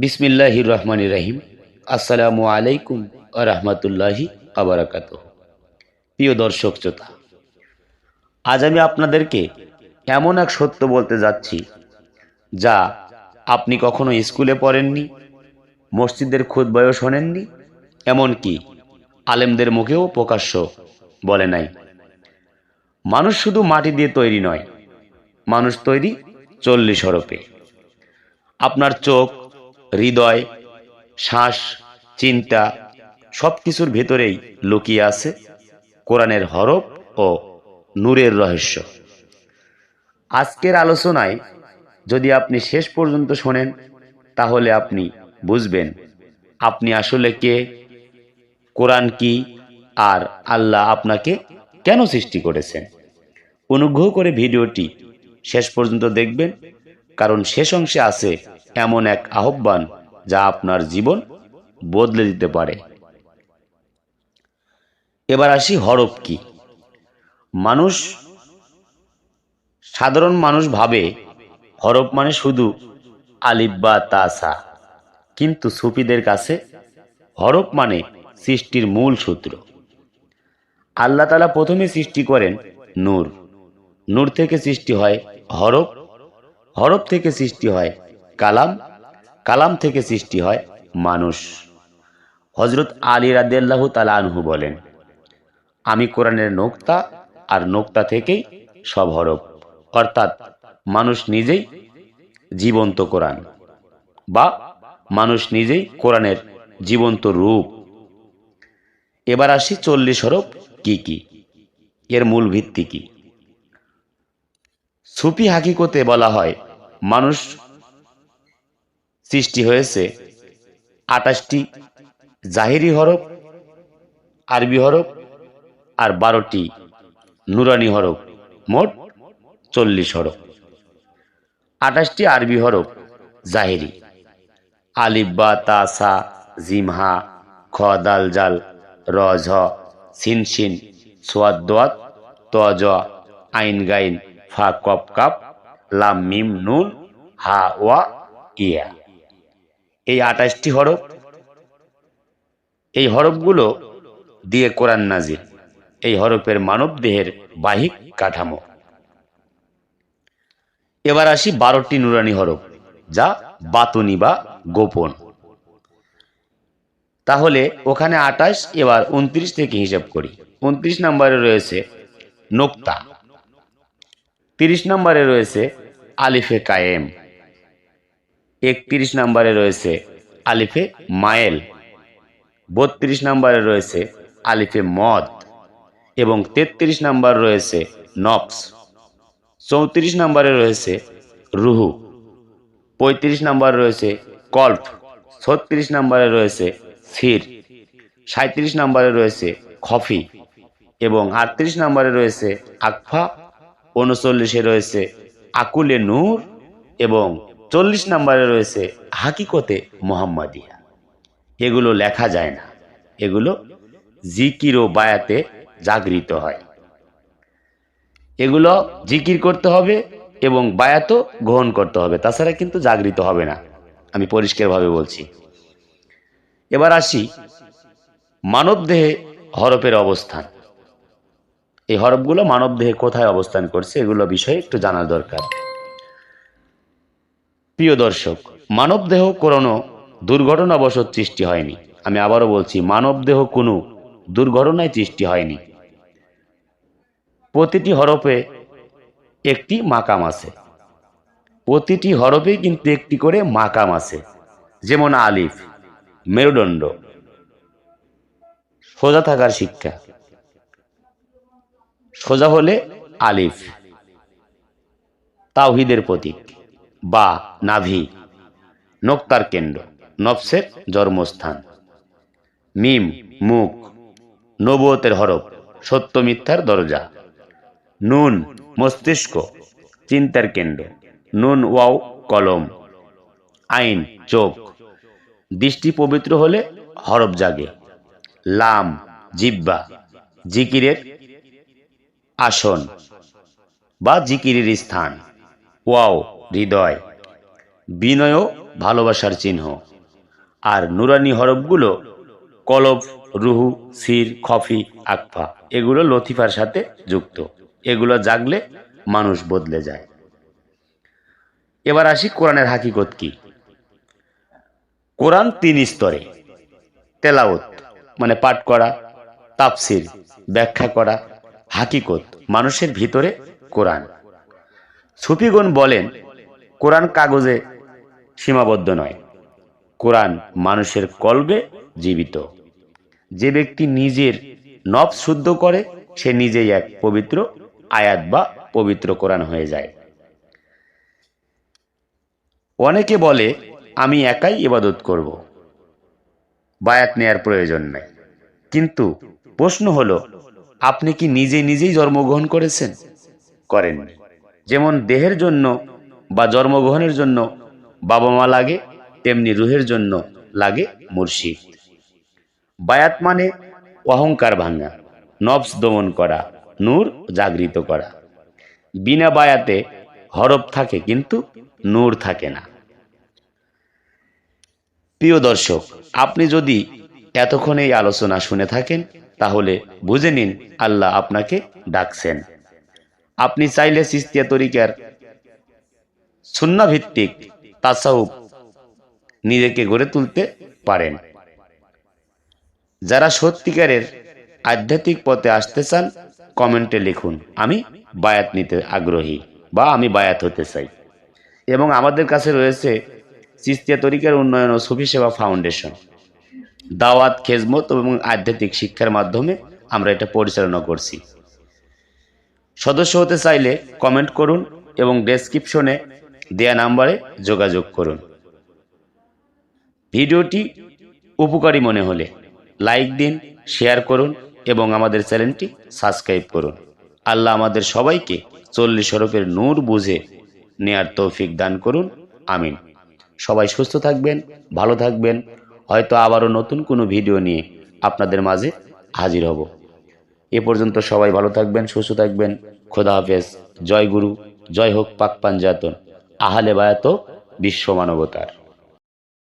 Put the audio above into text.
বিসমিল্লাহির রহমানির রহিম। আসসালামু আলাইকুম ওয়া রাহমাতুল্লাহি ওয়া বারাকাতুহু। প্রিয় দর্শক শ্রোতা, আজ আমি আপনাদেরকে এমন এক সত্য বলতে যাচ্ছি যা আপনি কখনো স্কুলে পড়েননি, মসজিদের খুতবায়ও শোনেননি, এমনকি আলেমদের মুখেও প্রকাশ্য বলে নাই। মানুষ শুধু মাটি দিয়ে তৈরি নয়, মানুষ তৈরি 40 হরফে। আপনার চোখ, হৃদয়, শ্বাস, চিন্তা সব কিছুর ভেতরেই লুকিয়ে আছে কোরআনের হরফ ও নূরের রহস্য। আজকের আলোচনায় যদি আপনি শেষ পর্যন্ত শোনেন, তাহলে আপনি বুঝবেন আপনি আসলে কে, কোরআন কি, আর আল্লাহ আপনাকে কেন সৃষ্টি করেছেন। অনুগ্রহ করে ভিডিওটি শেষ পর্যন্ত দেখবেন, কারণ শেষ অংশে আছে এমন এক আহ্বান যা আপনার জীবন বদলে দিতে পারে। এবার আসি হরফ কি। মানুষ, সাধারণ মানুষ ভাবে হরফ মানে শুধু আলিফ বা তা সা, কিন্তু সুফিদের কাছে হরফ মানে সৃষ্টির মূল সূত্র। আল্লাহ তাআলা প্রথমে সৃষ্টি করেন নূর, নূর থেকে সৃষ্টি হয় হরফ, হরফ থেকে সৃষ্টি হয় কালাম, কালাম থেকে সৃষ্টি হয় মানুষ। হযরত আলী রাদিয়াল্লাহু তাআলা আনহু বলেন, আমি কোরআনের নোক্তা, আর নোক্তা থেকেই সব হরফ। অর্থাৎ মানুষ নিজেই জীবন্ত কোরআন, বা মানুষ নিজেই কোরআনের জীবন্ত রূপ। এবার আসি 40 হরফ কি কি, এর মূল ভিত্তি কি। সুফি হাকিকতে বলা হয় মানুষ সৃষ্টি হয়েছে 28টি জাহিরি হরফ, আরবি হরফ, আর 12টি নুরানি হরফ, মোট 40 হরফ। 28টি আরবি হরফ জাহিরি: আলিফ বা তা সা জিম হা খ দাল জাল র ঝ সিন শিন সোয়াদ দোয়াত ত জ আইন গাইন ফা কফ কাফ লাম মিম নুন হা ওয়া ইয়া। এই 28টি হরফ, এই হরফগুলো দিয়ে কোরআন নাজিল। এই হরফের মানব দেহের বাহিক কাঠামো। এবার আসি 12টি নুরানি হরফ, যা বাতুনি বা গোপন। তাহলে ওখানে 28, এবার 29 থেকে হিসাব করি। 29 নম্বরে রয়েছে নোক্তা, 30 নম্বরে রয়েছে আলিফে কায়েম, 31 নম্বরে রয়েছে আলিফে মায়েল, 32 নম্বরে রয়েছে আলিফে মদ, এবং 33 নম্বর রয়েছে নফস, 34 নম্বরে রয়েছে রুহু, 35 নম্বরে রয়েছে কল্প, 36 নম্বরে রয়েছে সির, 37 নম্বরে রয়েছে খফি, এবং 38 নম্বরে রয়েছে আকফা, 39-এ রয়েছে আকুলে নূর, এবং 40 নম্বরে রয়েছে হাকিকতে মুহাম্মাদিয়া। এগুলো লেখা যায় না, এগুলো জিকির ও বায়াতে জাগৃত হয়। এগুলো জিকির করতে হবে এবং বায়াতও গ্রহণ করতে হবে, তাছাড়া কিন্তু জাগৃত হবে না, আমি পরিষ্কারভাবে বলছি। এবার আসি মানব দেহে হরফের অবস্থান। এই হরফগুলো মানব দেহে কোথায় অবস্থান করছে, এগুলো বিষয়ে একটু জানার দরকার। প্রিয় দর্শক, মানব দেহ কোনো দুর্ঘটনাবশত সৃষ্টি হয়নি। আমি আবারও বলছি, মানব দেহ কোনো দুর্ঘটনায় সৃষ্টি হয়নি। প্রতিটি হরফে একটি মাকাম আছে, প্রতিটি হরফে কিন্তু একটি করে মাকাম আছে। যেমন আলিফ, মেরুদণ্ড, সোজা থাকার শিক্ষা, সোজা হলে আলিফ, তাওহীদের প্রতীক, বা নাভি, নোক্তার কেন্দ্র, নফসের জন্মস্থান, মিম মুখ, নবুয়তের হরফ, সত্য মিথ্যার দরজা, নুন মস্তিষ্ক, চিন্তার কেন্দ্র, নুন ওয়াও কলম, আইন চোখ, দৃষ্টি পবিত্র হলে হরফ জাগে, লাম জিহ্বা, জিকিরের আসন বা জিকিরের স্থান, ওয়াও হৃদয়, বিনয় ও ভালোবাসার চিহ্ন, আর নুরানি হরফগুলো কলব, রুহু, সির, খফি, আকফা এগুলো লতিফার সাথে যুক্ত। এগুলো জাগলে মানুষ বদলে যায়। এবার আসি কোরআনের হাকিকত কি। কোরআন 3 স্তরে: তেলাওত মানে পাঠ করা, তাফসির ব্যাখ্যা করা, হাকিকত মানুষের ভিতরে কোরআন। সুফিগণ বলেন কোরআন কাগজে সীমাবদ্ধ নয়, কোরআন মানুষের কলবে জীবিত। যে ব্যক্তি নিজের নফস শুদ্ধ করে সে নিজেই এক পবিত্র আয়াত বা পবিত্র কোরআন হয়ে যায়। অনেকে বলে আমি একাই ইবাদত করব, বায়াত নেয়ার প্রয়োজন নাই। কিন্তু প্রশ্ন হলো, আপনি কি নিজে নিজেই জন্মগ্রহণ করেছেন? করেননি। যেমন দেহের জন্য বা জন্মগ্রহণের জন্য বাবা মা লাগে, তেমনি রুহের জন্য লাগে মুর্শিদ। বায়াত মানে অহংকার ভাঙা, নফস দমন করা, নূর জাগৃত করা। বিনা বায়াতে হরফ থাকে কিন্তু নূর থাকে না। প্রিয় দর্শক, আপনি যদি এতক্ষণ এই আলোচনা শুনে থাকেন তাহলে বুঝে নিন আল্লাহ আপনাকে ডাকছেন। আপনি চাইলে চিশতিয়া তরিকার সুন্নাহ ভিত্তিক তাসাউফ নিজেকে গড়ে তুলতে পারেন। যারা সত্যিকারের আধ্যাত্মিক পথে আসতে চান কমেন্টে লিখুন আমি বায়াত নিতে আগ্রহী বা আমি বায়াত হতে চাই। এবং আমাদের কাছে রয়েছে চিশতিয়া তরিকার উন্নয়ন ও সুফি সেবা ফাউন্ডেশন। দাওয়াত, খেজমত এবং আধ্যাত্মিক শিক্ষার মাধ্যমে আমরা এটা পরিচালনা করছি। সদস্য হতে চাইলে কমেন্ট করুন এবং ডেসক্রিপশনে দেয়া নাম্বারে যোগাযোগ করুন। ভিডিওটি উপকারী মনে হলে লাইক দিন, শেয়ার করুন এবং আমাদের চ্যানেলটি সাবস্ক্রাইব করুন। আল্লাহ আমাদের সবাইকে 40 হরফের নূর বুঝে নেয়ার তৌফিক দান করুন, আমিন। সবাই সুস্থ থাকবেন, ভালো থাকবেন। হয়তো আবারও নতুন কোনো ভিডিও নিয়ে আপনাদের মাঝে হাজির হব। এ পর্যন্ত সবাই ভালো থাকবেন, সুস্থ থাকবেন। খোদা হাফেজ। জয় গুরু, জয় হোক পাক পাঞ্জাতন, আহলে বায়াত ও বিশ্ব মানবতার।